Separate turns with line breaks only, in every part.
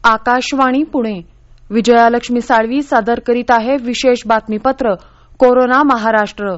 आकाशवाणी पुणे. विजयालक्ष्मी साळवी सादर करीत आहे विशेष बातमीपत्र कोरोना महाराष्ट्र.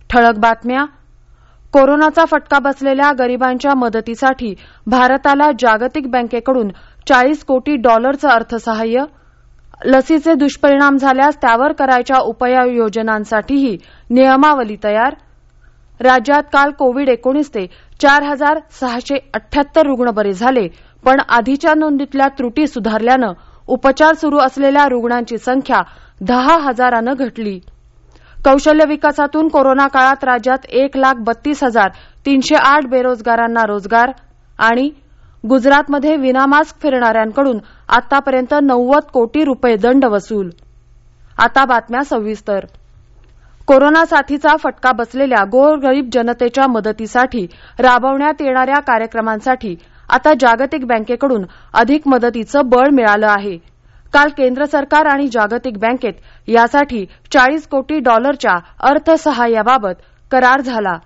ठळक बातम्या. कोरोनाचा फटका बसलेल्या गरिबांच्या मदतीसाठी भारताला जागतिक बँकेकडून $40 कोटी अर्थसहाय्य. लसीचे दुष्परिणाम झाल्यास त्यावर करायच्या उपाययोजनांसाठीही नियमावली तयार. राज्यात काल कोविड-19चे 4,678 रुग्ण बरे झाले, पण आधीच्या नोंदीतल्या त्रुटी सुधारल्यानं उपचार सुरू असलेल्या रुग्णांची संख्या 10,000 घटली. कौशल्य विकासातून कोरोना काळात राज्यात 1,32,308 बेरोजगारांना रोजगार. आणि गुजरातमध्ये विनामास्क फिरणाऱ्यांकडून आतापर्यंत 90 कोटी रुपये दंड वसूल. आता बातम्या सविस्तर. कोरोना साथीचा फटका बसलेल्या गोरगरीब जनतेच्या मदतीसाठी राबवण्यात येणाऱ्या कार्यक्रमांसाठी आता जागतिक बँकेकडून अधिक मदतीचं बळ मिळालं आहे. काल केंद्र सरकार आणि जागतिक बँकेत यासाठी $40 कोटी अर्थसहाय्याबाबत करार झाला.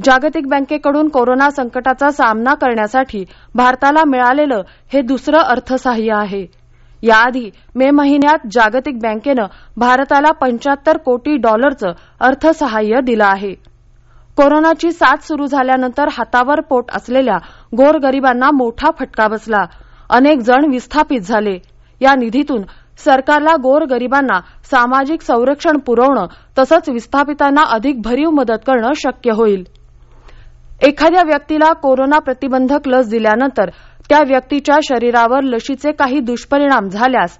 जागतिक बँकेकडून कोरोना संकटाचा सामना करण्यासाठी भारताला मिळालेलं हे दुसरं अर्थसहाय्य आहे. याआधी मे महिन्यात जागतिक बँकेनं भारताला $75 कोटी अर्थसहाय्य दिलं आहे. कोरोनाची साथ सुरू झाल्यानंतर हातावर पोट असलेल्या गोरगरिबांना मोठा फटका बसला. अनेक जण विस्थापित झाले. या निधीतून सरकारला गोरगरिबांना सामाजिक संरक्षण पुरवणं तसंच विस्थापितांना अधिक भरीव मदत करणं शक्य होईल. एखाद्या व्यक्तीला कोरोना प्रतिबंधक लस दिल्यानंतर त्या व्यक्तीच्या शरीरावर लशीचे काही दुष्परिणाम झाल्यास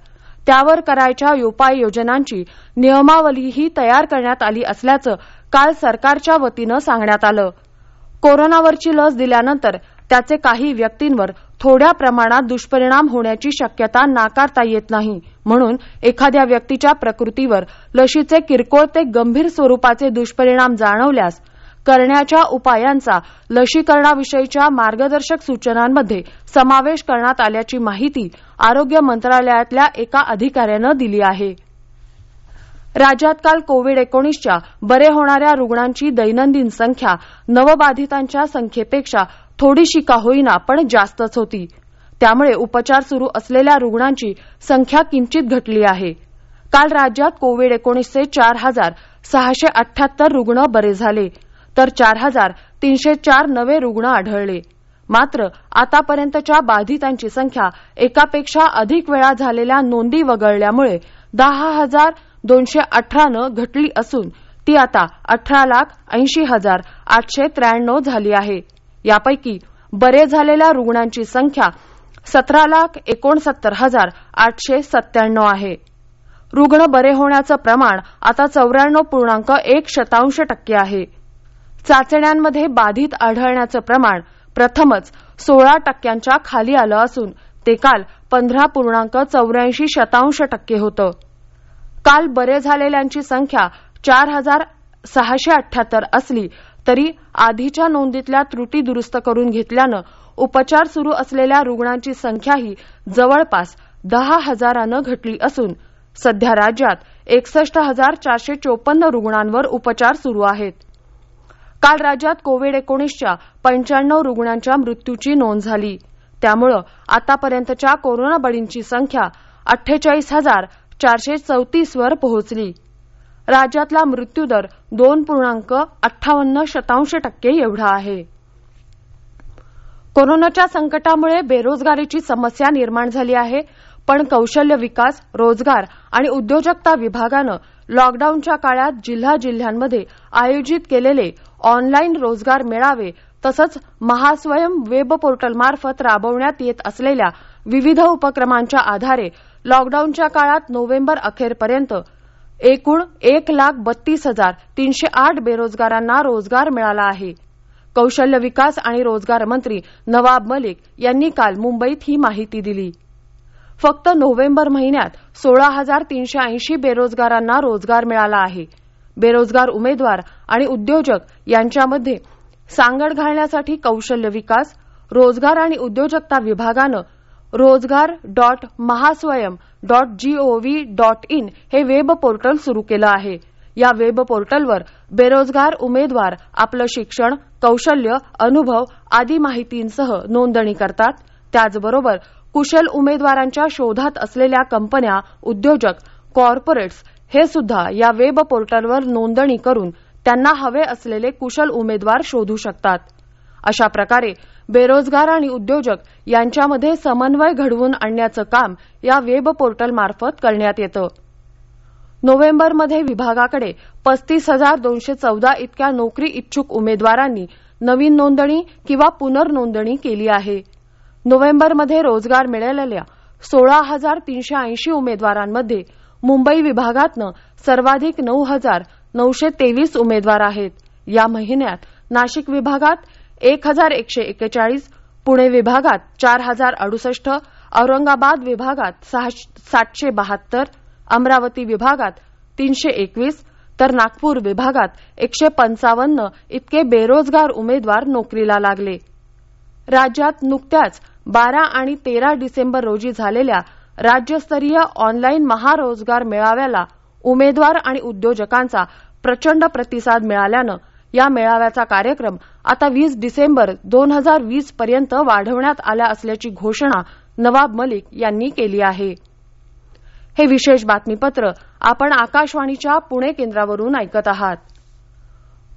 त्यावर करायच्या उपाययोजनांची नियमावलीही तयार करण्यात आली असल्याचं काल सरकारच्या वतीनं सांगण्यात आलं. कोरोनावरची लस दिल्यानंतर त्याचे काही व्यक्तींवर थोड्या प्रमाणात दुष्परिणाम होण्याची शक्यता नाकारता येत नाही. म्हणून एखाद्या व्यक्तीच्या प्रकृतीवर लशीचे किरकोळ ते गंभीर स्वरूपाचे दुष्परिणाम जाणवल्यास करण्याच्या उपायांचा लशीकरणाविषयीच्या मार्गदर्शक सूचनांमध्ये समावेश करण्यात आल्याची माहिती आरोग्य मंत्रालयातल्या एका अधिकाऱ्यानं दिली आहे. राज्यात काल कोविड-19च्या बरे होणाऱ्या रुग्णांची दैनंदिन संख्या नवबाधितांच्या संख्येपेक्षा थोडीशी का होईना पण जास्तच होती. त्यामुळे उपचार सुरू असलेल्या रुग्णांची संख्या किंचित घटली आहे. काल राज्यात कोविड-19चे 4,678 रुग्ण बरे झाले तर 4,304 नवे रुग्ण आढळले. मात्र आतापर्यंतच्या बाधितांची संख्या एकापेक्षा अधिक वेळा झालेल्या नोंदी वगळल्यामुळे 10,218 घटली असून ती आता 18,80,893 झाली आहे. यापैकी बरे झालेल्या रुग्णांची संख्या 17,69,897 आहे. रुग्ण बरे होण्याचं प्रमाण आता 94.1% आहे. चाचण्यांमध्ये बाधित आढळण्याचं प्रमाण प्रथमच 16% खाली आलं असून ते काल 15.84% होतं. काल बरे झालेल्यांची संख्या 4,678 असली तरी आधीच्या नोंदीतल्या त्रुटी दुरुस्त करून घेतल्यानं उपचार सुरू असलेल्या रुग्णांची संख्याही जवळपास 10,000 घटली असून सध्या राज्यात 61,454 रुग्णांवर उपचार सुरू आहेत. काल राज्यात कोविड-19च्या 95 रुग्णांच्या मृत्यूची नोंद झाली. त्यामुळं आतापर्यंतच्या कोरोना बळींची संख्या 48,434 वर पोहोचली. राज्यातला मृत्यूदर 2.58% एवढा आहे. कोरोनाच्या संकटामुळे बेरोजगारीची समस्या निर्माण झाली आहे, पण कौशल्य विकास, रोजगार आणि उद्योजकता विभागानं लॉकडाऊनच्या काळात जिल्ह्यांमध्ये आयोजित केलेले ऑनलाईन रोजगार मेळावे तसंच महास्वयं वेब पोर्टलमार्फत राबवण्यात येत असलेल्या विविध उपक्रमांच्या आधारे लॉकडाऊनच्या काळात नोव्हेंबर अखेरपर्यंत एकूण 1,32,308 बेरोजगारांना रोजगार मिळाला आहे. कौशल्य विकास आणि रोजगार मंत्री नवाब मलिक यांनी काल मुंबईत ही माहिती दिली. फक्त नोव्हेंबर महिन्यात 16,380 बेरोजगारांना रोजगार मिळाला आहे. बेरोजगार उमेदवार आणि उद्योजक यांच्यामध्ये सांगड घालण्यासाठी कौशल्य विकास, रोजगार आणि उद्योजकता विभागानं rozgar.mahaswayam.gov.in हे वेब पोर्टल सुरू केलं आहे. या वेब पोर्टलवर बेरोजगार उमेदवार आपलं शिक्षण, कौशल्य, अनुभव आदी माहितींसह नोंदणी करतात. त्याचबरोबर कुशल उमेदवारांच्या शोधात असलेल्या कंपन्या, उद्योजक, कॉर्पोरेट्स हे सुद्धा या वेब पोर्टलवर नोंदणी करून त्यांना हवे असलेले कुशल उमेदवार शोधू शकतात. अशा प्रकारे बेरोजगार आणि उद्योजक यांच्यामध्ये समन्वय घडवून आणण्याचं काम या वेब पोर्टलमार्फत करण्यात येतं. नोव्हेंबरमध्ये विभागाकडे 35,214 इतक्या नोकरी इच्छुक उमेदवारांनी नवीन नोंदणी किंवा पुनर्नोंदणी केली आहे. नोव्हेंबरमध्ये रोजगार मिळालेल्या 16,380 उमेदवारांमध्ये मुंबई विभागातनं सर्वाधिक 9,923 उमेदवार आहेत. या महिन्यात नाशिक विभागात 1,141, पुणे विभागात 4,068, औरंगाबाद विभागात 772, अमरावती विभागात 321 तर नागपूर विभागात 155 इतके बेरोजगार उमेदवार नोकरीला लागले. राज्यात नुकत्याच 12 आणि 13 डिसेंबर रोजी झालेल्या राज्यस्तरीय ऑनलाईन महारोजगार मेळाव्याला उमेदवार आणि उद्योजकांचा प्रचंड प्रतिसाद मिळाल्यानं या मेळाव्याचा कार्यक्रम आता 20 डिसेंबर 2020 पर्यंत वाढवण्यात आला असल्याची घोषणा नवाब मलिक यांनी केली आहे. हे विशेष बातमीपत्र आपण आकाशवाणीच्या पुणे केंद्रावरून ऐकत आहात.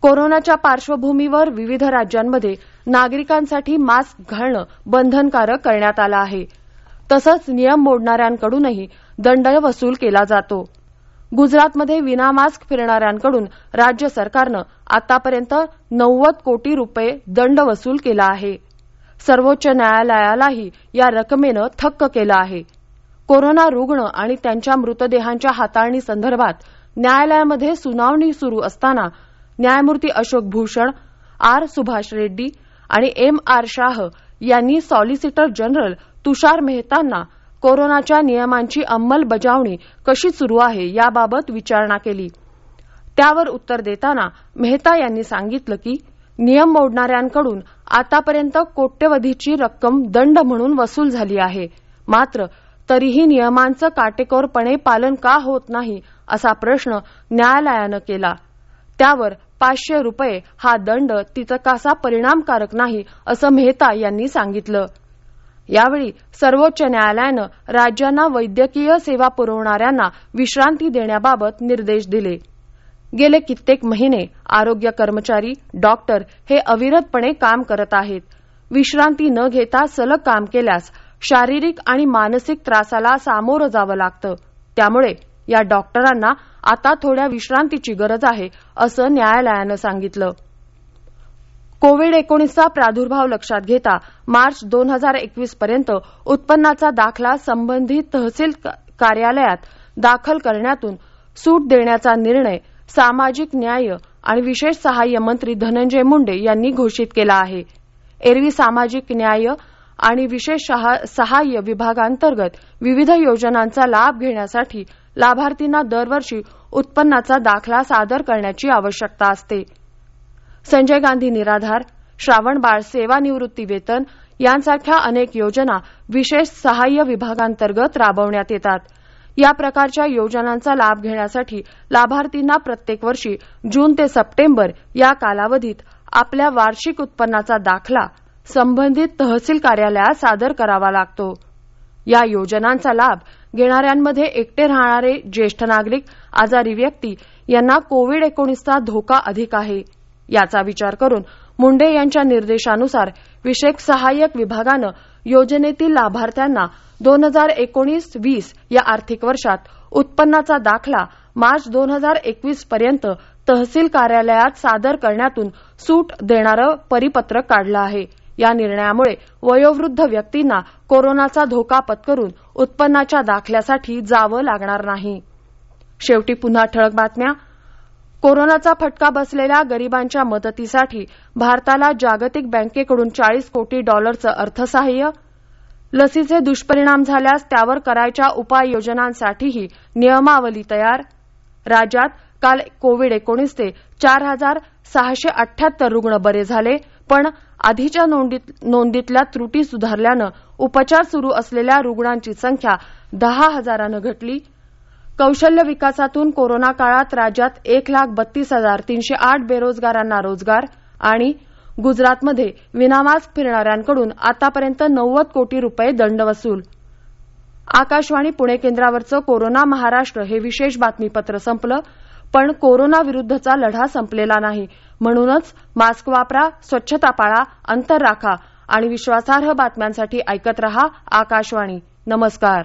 कोरोनाच्या पार्श्वभूमीवर विविध राज्यांमध्ये नागरिकांसाठी मास्क घालणं बंधनकारक करण्यात आलं आहे. तसंच नियम मोडणाऱ्यांकडूनही दंड वसूल केला जातो. गुजरातमध्ये विनामास्क फिरणाऱ्यांकडून राज्य सरकारनं आतापर्यंत 90 कोटी रुपये दंड वसूल केला आहे. सर्वोच्च न्यायालयालाही या रकमेनं थक्क केलं आहे. कोरोना रुग्ण आणि त्यांच्या मृतदेहांच्या हाताळणीसंदर्भात न्यायालयामध्ये सुनावणी सुरू असताना न्यायमूर्ती अशोक भूषण, आर. सुभाष रेड्डी आणि एम. आर. शाह यांनी सॉलिसिटर जनरल तुषार मेहतांना कोरोनाच्या नियमांची अंमलबजावणी कशी सुरू आहे याबाबत विचारणा केली. त्यावर उत्तर देताना मेहता यांनी सांगितलं की नियम मोडणाऱ्यांकडून आतापर्यंत कोट्यवधीची रक्कम दंड म्हणून वसूल झाली आहे. मात्र तरीही नियमांचं काटेकोरपणे पालन का होत नाही असा प्रश्न न्यायालयानं केला. त्यावर 500 रुपये हा दंड तितकासा परिणामकारक नाही असं मेहता यांनी सांगितलं. यावेळी सर्वोच्च न्यायालयानं राज्यांना वैद्यकीय सेवा पुरवणाऱ्यांना विश्रांती देण्याबाबत निर्देश दिले. गेले कित्येक महिने आरोग्य कर्मचारी, डॉक्टर हे अविरतपणे काम करत आहेत. विश्रांती न घेता सलग काम केल्यास शारीरिक आणि मानसिक त्रासाला सामोरं जावं लागतं. त्यामुळे या डॉक्टरांना आता थोड्या विश्रांतीची गरज आहे असं न्यायालयानं सांगितलं. कोविड-19चा प्रादुर्भाव लक्षात घेता मार्च 2021 पर्यंत उत्पन्नाचा दाखला संबंधित तहसील कार्यालयात दाखल करण्यातून सूट देण्याचा निर्णय सामाजिक न्याय आणि विशेष सहाय्य मंत्री धनंजय मुंडे यांनी घोषित केला आहे. एरवी सामाजिक न्याय आणि विशेष सहाय्य विभागांतर्गत विविध योजनांचा लाभ घेण्यासाठी लाभार्थींना दरवर्षी उत्पन्नाचा दाखला सादर करण्याची आवश्यकता असते. संजय गांधी निराधार, श्रावणबाळ सेवानिवृत्ती वेतन यांसारख्या अनेक योजना विशेष सहाय्य विभागांतर्गत राबवण्यात येतात. या प्रकारच्या योजनांचा लाभ घेण्यासाठी लाभार्थींना प्रत्येक वर्षी जून ते सप्टेंबर या कालावधीत आपल्या वार्षिक उत्पन्नाचा दाखला संबंधित तहसील कार्यालयात सादर करावा लागतो. या योजनांचा लाभ घेणाऱ्यांमध्ये एकटे राहणारे ज्येष्ठ नागरिक, आजारी व्यक्ती यांना कोविड-19चा धोका अधिक आहे. याचा विचार करून मुंडे यांच्या निर्देशानुसार विशेष सहाय्यक विभागानं योजनेतील लाभार्थ्यांना 2019-20 या आर्थिक वर्षात उत्पन्नाचा दाखला मार्च 2021 पर्यंत तहसील कार्यालयात सादर करण्यातून सूट देणारं परिपत्रक काढलं आहे. या निर्णयामुळे वयोवृद्ध व्यक्तींना कोरोनाचा धोका पत्करून उत्पन्नाच्या दाखल्यासाठी जावं लागणार नाही. शेवटी पुन्हा ठळक बातम्या. कोरोनाचा फटका बसलेल्या गरिबांच्या मदतीसाठी भारताला जागतिक बँकेकडून $40 कोटी अर्थसहाय्य. लसीचे दुष्परिणाम झाल्यास त्यावर करायच्या उपाययोजनांसाठीही नियमावली तयार. राज्यात काल कोविड-19चे 4,678 रुग्ण बरे झाले, पण आधीच्या नोंदीतल्या त्रुटी सुधारल्यानं उपचार सुरू असलेल्या रुग्णांची संख्या 10,000 घटली. कौशल्य विकासातून कोरोना काळात राज्यात 1,32,308 बेरोजगारांना रोजगार आणि गुजरातमध्ये विनामास्क फिरणाऱ्यांकडून आतापर्यंत 90 कोटी रुपये दंड वसूल. आकाशवाणी पुणे केंद्रावरचं कोरोना महाराष्ट्र हे विशेष बातमीपत्र संपलं. पण कोरोनाविरुद्धचा लढा संपलेला नाही. म्हणूनच मास्क वापरा, स्वच्छता पाळा, अंतर राखा आणि विश्वासार्ह बातम्यांसाठी ऐकत रहा आकाशवाणी. नमस्कार.